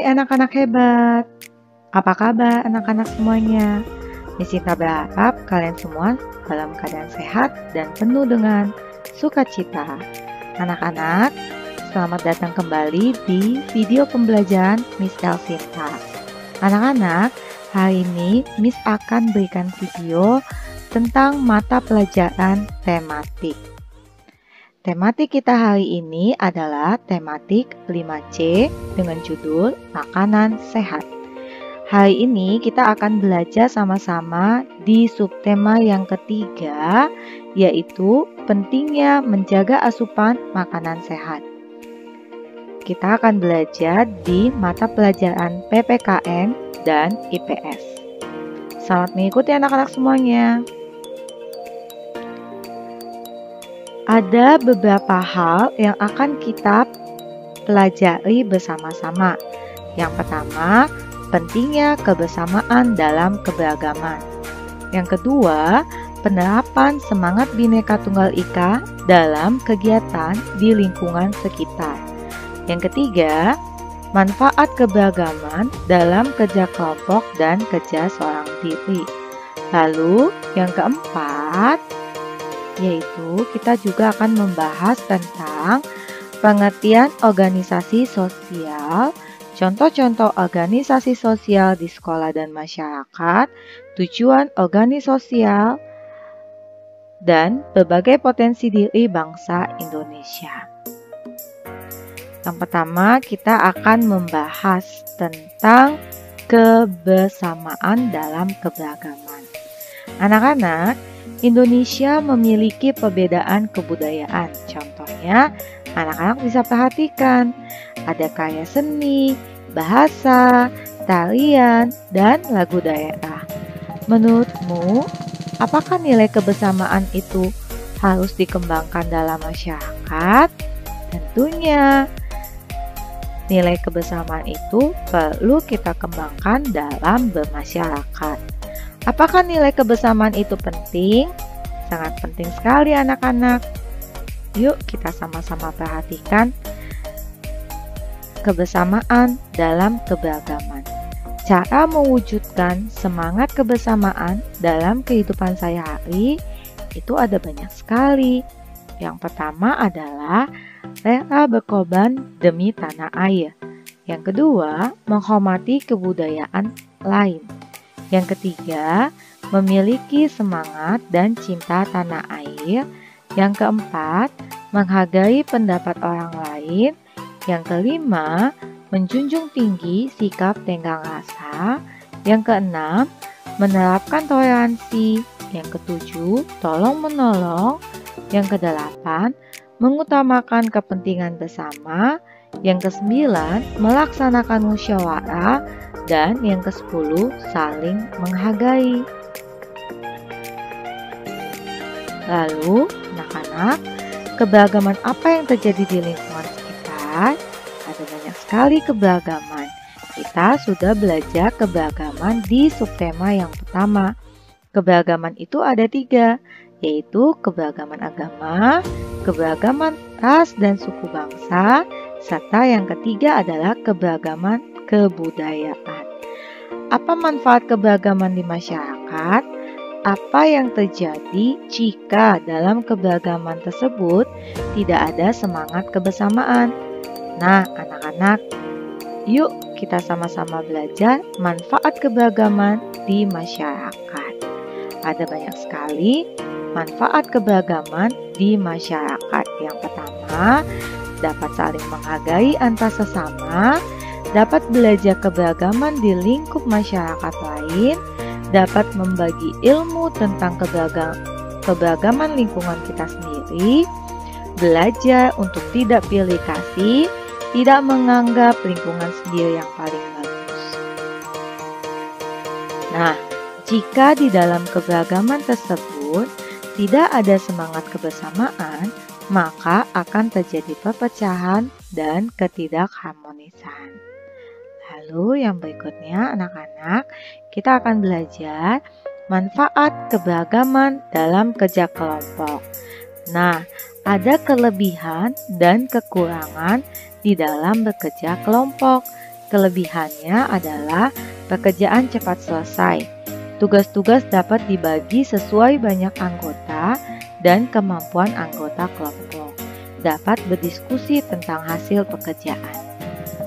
Hai anak-anak hebat, apa kabar anak-anak semuanya? Miss Sinta berharap kalian semua dalam keadaan sehat dan penuh dengan sukacita. Anak-anak, selamat datang kembali di video pembelajaran Miss Sinta. Anak-anak, hari ini Miss akan berikan video tentang mata pelajaran tematik. Tematik kita hari ini adalah tematik 5C dengan judul Makanan Sehat. Hari ini kita akan belajar sama-sama di subtema yang ketiga, yaitu pentingnya menjaga asupan makanan sehat. Kita akan belajar di mata pelajaran PPKN dan IPS. Selamat mengikuti anak-anak semuanya. Ada beberapa hal yang akan kita pelajari bersama-sama. Yang pertama, pentingnya kebersamaan dalam keberagaman. Yang kedua, penerapan semangat Bhinneka Tunggal Ika dalam kegiatan di lingkungan sekitar. Yang ketiga, manfaat keberagaman dalam kerja kelompok dan kerja seorang diri. Lalu, yang keempat, yaitu kita juga akan membahas tentang pengertian organisasi sosial, contoh-contoh organisasi sosial di sekolah dan masyarakat, tujuan organisasi sosial, dan berbagai potensi diri bangsa Indonesia. Yang pertama, kita akan membahas tentang kebersamaan dalam keberagaman. Anak-anak, Indonesia memiliki perbedaan kebudayaan. Contohnya, anak-anak bisa perhatikan ada karya seni, bahasa, tarian, dan lagu daerah. Menurutmu, apakah nilai kebersamaan itu harus dikembangkan dalam masyarakat? Tentunya, nilai kebersamaan itu perlu kita kembangkan dalam bermasyarakat. Apakah nilai kebersamaan itu penting? Sangat penting sekali anak-anak. Yuk kita sama-sama perhatikan kebersamaan dalam keberagaman. Cara mewujudkan semangat kebersamaan dalam kehidupan sehari-hari itu ada banyak sekali. Yang pertama adalah rela berkorban demi tanah air. Yang kedua, menghormati kebudayaan lain. Yang ketiga, memiliki semangat dan cinta tanah air. Yang keempat, menghargai pendapat orang lain. Yang kelima, menjunjung tinggi sikap tenggang rasa. Yang keenam, menerapkan toleransi. Yang ketujuh, tolong menolong. Yang kedelapan, mengutamakan kepentingan bersama. Yang kesembilan, melaksanakan musyawarah. Dan yang ke-10, saling menghargai. Lalu, anak-anak, keberagaman apa yang terjadi di lingkungan sekitar? Ada banyak sekali keberagaman. Kita sudah belajar keberagaman di subtema yang pertama. Keberagaman itu ada 3, yaitu keberagaman agama, keberagaman ras dan suku bangsa, serta yang ketiga adalah keberagaman kebudayaan. Apa manfaat keberagaman di masyarakat? Apa yang terjadi jika dalam keberagaman tersebut tidak ada semangat kebersamaan? Nah, anak-anak, yuk kita sama-sama belajar manfaat keberagaman di masyarakat. Ada banyak sekali manfaat keberagaman di masyarakat. Yang pertama, dapat saling menghargai antar sesama, dapat belajar keberagaman di lingkup masyarakat lain, dapat membagi ilmu tentang keberagaman lingkungan kita sendiri, belajar untuk tidak pilih kasih, tidak menganggap lingkungan sendiri yang paling bagus. Nah, jika di dalam keberagaman tersebut tidak ada semangat kebersamaan, maka akan terjadi perpecahan dan ketidakharmonisan. Lalu yang berikutnya anak-anak, kita akan belajar manfaat keberagaman dalam kerja kelompok. Nah, ada kelebihan dan kekurangan di dalam bekerja kelompok. Kelebihannya adalah pekerjaan cepat selesai. Tugas-tugas dapat dibagi sesuai banyak anggota dan kemampuan anggota kelompok. Dapat berdiskusi tentang hasil pekerjaan.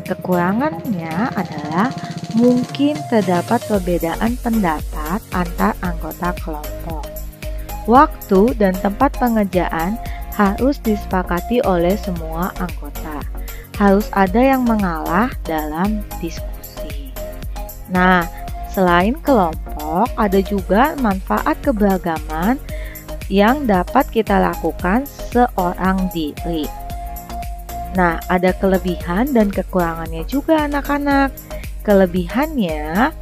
Kekurangannya adalah mungkin terdapat perbedaan pendapat antar anggota kelompok. Waktu dan tempat pengerjaan harus disepakati oleh semua anggota. Harus ada yang mengalah dalam diskusi. Nah, selain kelompok, ada juga manfaat keberagaman yang dapat kita lakukan seorang diri. Nah, ada kelebihan dan kekurangannya juga anak-anak. Kelebihannya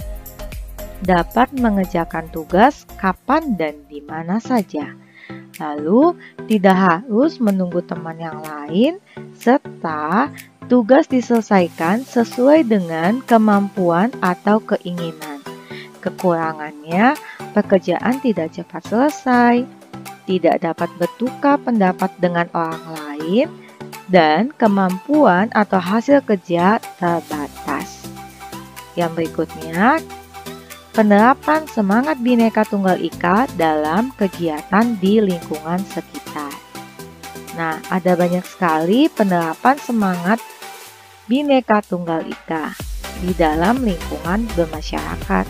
dapat mengerjakan tugas kapan dan di mana saja. Lalu, tidak harus menunggu teman yang lain, serta tugas diselesaikan sesuai dengan kemampuan atau keinginan. Kekurangannya, pekerjaan tidak cepat selesai, tidak dapat bertukar pendapat dengan orang lain, dan kemampuan atau hasil kerja terbatas. Yang berikutnya, penerapan semangat Bhinneka Tunggal Ika dalam kegiatan di lingkungan sekitar. Nah, ada banyak sekali penerapan semangat Bhinneka Tunggal Ika di dalam lingkungan bermasyarakat.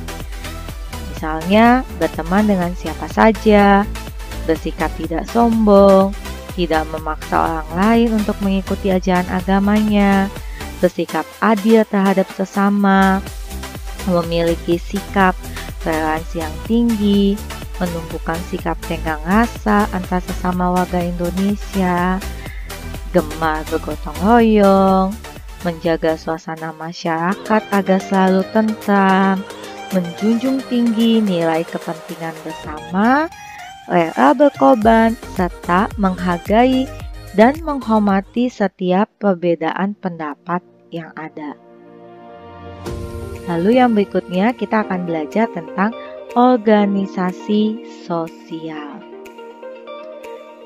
Misalnya, berteman dengan siapa saja, bersikap tidak sombong, tidak memaksa orang lain untuk mengikuti ajaran agamanya, bersikap adil terhadap sesama, memiliki sikap toleransi yang tinggi, menumbuhkan sikap tenggang rasa antar sesama warga Indonesia, gemar bergotong royong, menjaga suasana masyarakat agar selalu tentram, menjunjung tinggi nilai kepentingan bersama, rela berkorban, serta menghargai dan menghormati setiap perbedaan pendapat yang ada. Lalu yang berikutnya kita akan belajar tentang organisasi sosial.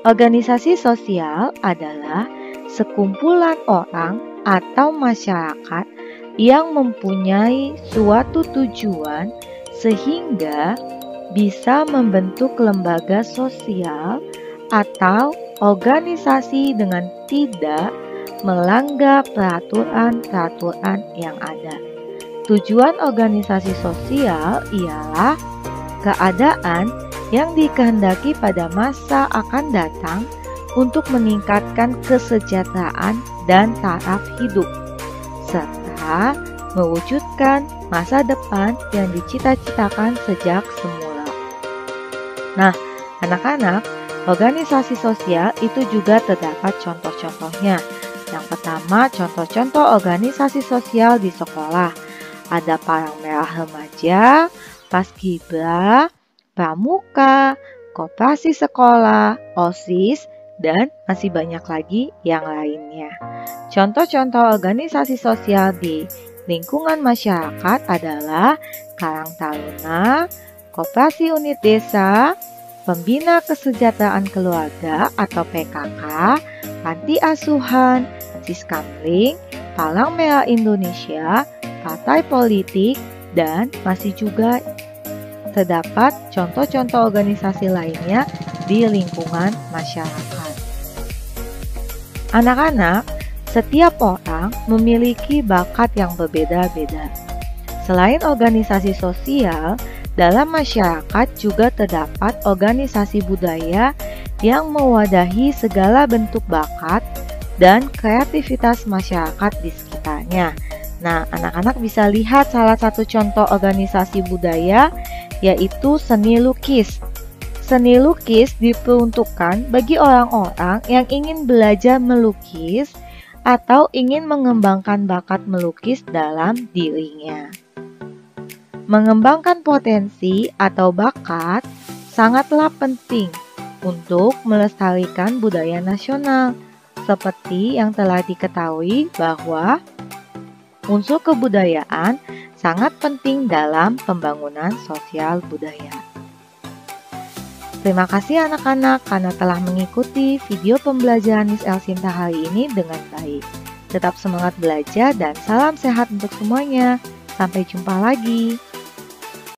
Organisasi sosial adalah sekumpulan orang atau masyarakat yang mempunyai suatu tujuan sehingga bisa membentuk lembaga sosial atau organisasi dengan tidak melanggar peraturan-peraturan yang ada. Tujuan organisasi sosial ialah keadaan yang dikehendaki pada masa akan datang untuk meningkatkan kesejahteraan dan taraf hidup, serta mewujudkan masa depan yang dicita-citakan sejak semula. Nah, anak-anak, organisasi sosial itu juga terdapat contoh-contohnya. Yang pertama, contoh-contoh organisasi sosial di sekolah. Ada Palang Merah Remaja, Paskibra, Pramuka, Koperasi Sekolah, OSIS, dan masih banyak lagi yang lainnya. Contoh-contoh organisasi sosial di lingkungan masyarakat adalah Karang Taruna, Koperasi Unit Desa, Pembina Kesejahteraan Keluarga atau PKK, Panti Asuhan, Siskamling, Palang Merah Indonesia, partai politik, dan masih juga terdapat contoh-contoh organisasi lainnya di lingkungan masyarakat. Anak-anak, setiap orang memiliki bakat yang berbeda-beda. Selain organisasi sosial, dalam masyarakat juga terdapat organisasi budaya yang mewadahi segala bentuk bakat dan kreativitas masyarakat di sekitarnya. Nah, anak-anak bisa lihat salah satu contoh organisasi budaya, yaitu seni lukis. Seni lukis diperuntukkan bagi orang-orang yang ingin belajar melukis atau ingin mengembangkan bakat melukis dalam dirinya. Mengembangkan potensi atau bakat sangatlah penting untuk melestarikan budaya nasional, seperti yang telah diketahui bahwa unsur kebudayaan sangat penting dalam pembangunan sosial budaya. Terima kasih anak-anak karena telah mengikuti video pembelajaran Miss Elsinta hari ini dengan baik. Tetap semangat belajar dan salam sehat untuk semuanya. Sampai jumpa lagi.